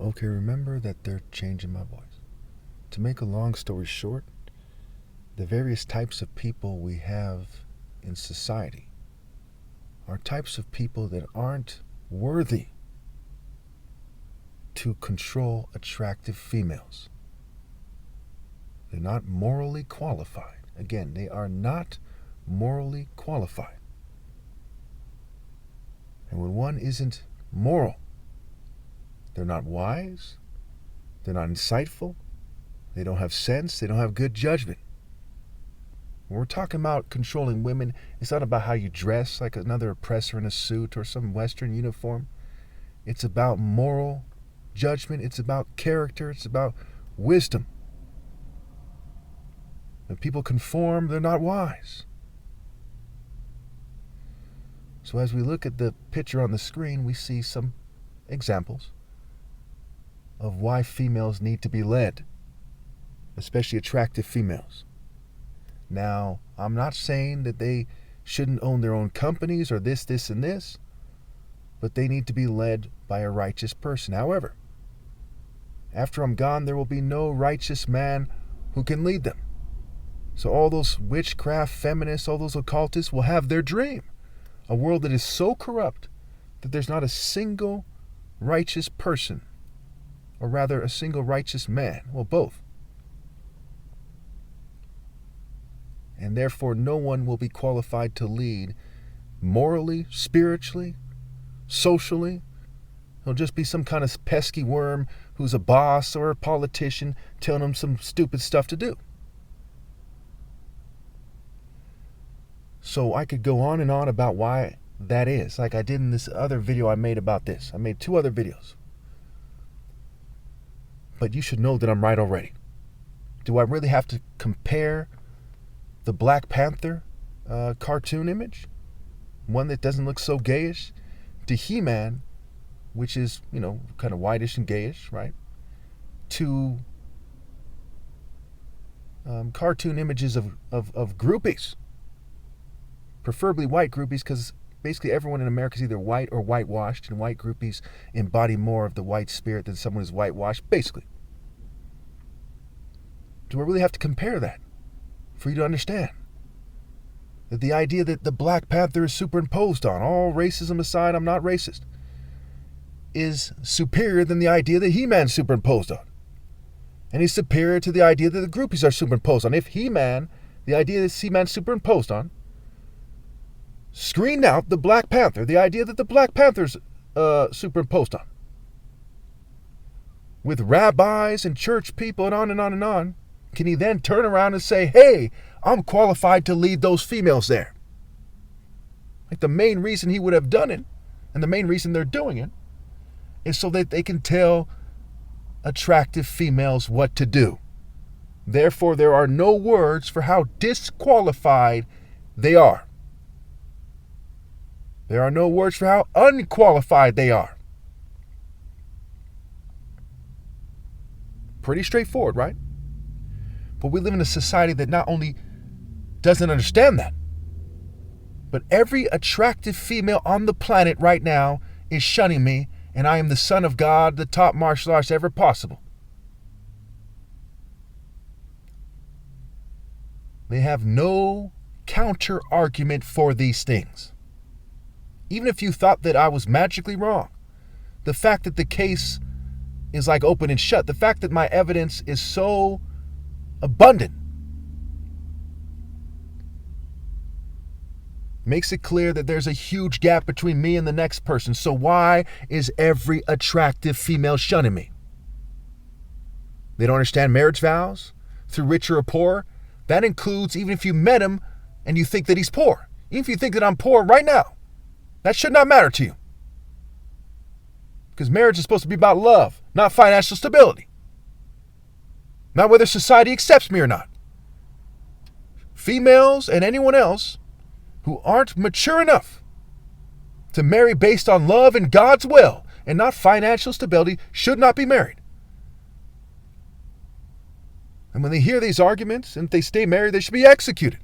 Okay, remember that they're changing my voice. To make a long story short, the various types of people we have in society are types of people that aren't worthy to control attractive females. They're not morally qualified. Again, they are not morally qualified. And when one isn't moral, they're not wise, they're not insightful, they don't have sense, they don't have good judgment. When we're talking about controlling women, it's not about how you dress like another oppressor in a suit or some Western uniform. It's about moral judgment, it's about character, it's about wisdom. When people conform, they're not wise. So as we look at the picture on the screen, we see some examples of why females need to be led, especially attractive females. Now, I'm not saying that they shouldn't own their own companies or this, and this, but they need to be led by a righteous person. However, after I'm gone, there will be no righteous man who can lead them. So all those witchcraft feminists, all those occultists will have their dream. A world that is so corrupt that there's not a single righteous person, or rather a single righteous man, well, both. And therefore no one will be qualified to lead morally, spiritually, socially. He'll just be some kind of pesky worm who's a boss or a politician telling him some stupid stuff to do. So I could go on and on about why that is, like I did in this other video I made about this. I made 2 other videos. But you should know that I'm right already. Do I really have to compare the Black Panther cartoon image, one that doesn't look so gayish, to He-Man, which is, kind of whitish and gayish, right? To cartoon images of groupies, preferably white groupies, because basically everyone in America is either white or whitewashed, and white groupies embody more of the white spirit than someone who's whitewashed, basically. Do I really have to compare that for you to understand that the idea that the Black Panther is superimposed on, all racism aside, I'm not racist, is superior than the idea that He-Man's superimposed on? And he's superior to the idea that the groupies are superimposed on. If He-Man, the idea that He-Man's superimposed on, screened out the Black Panther, the idea that the Black Panther's superimposed on, with rabbis and church people and on and on and on, can he then turn around and say, hey, I'm qualified to lead those females there? Like, the main reason he would have done it, and the main reason they're doing it, is so that they can tell attractive females what to do. Therefore, there are no words for how disqualified they are. There are no words for how unqualified they are. Pretty straightforward, right? But we live in a society that not only doesn't understand that, but every attractive female on the planet right now is shunning me, and I am the son of God, the top martial arts ever possible. They have no counter argument for these things. Even if you thought that I was magically wrong, the fact that the case is like open and shut, the fact that my evidence is so abundant, makes it clear that there's a huge gap between me and the next person. So why is every attractive female shunning me? They don't understand marriage vows, through richer or poor. That includes even if you met him and you think that he's poor. Even if you think that I'm poor right now, that should not matter to you. Because marriage is supposed to be about love, not financial stability. Not whether society accepts me or not. Females and anyone else who aren't mature enough to marry based on love and God's will and not financial stability should not be married. And when they hear these arguments and if they stay married, they should be executed.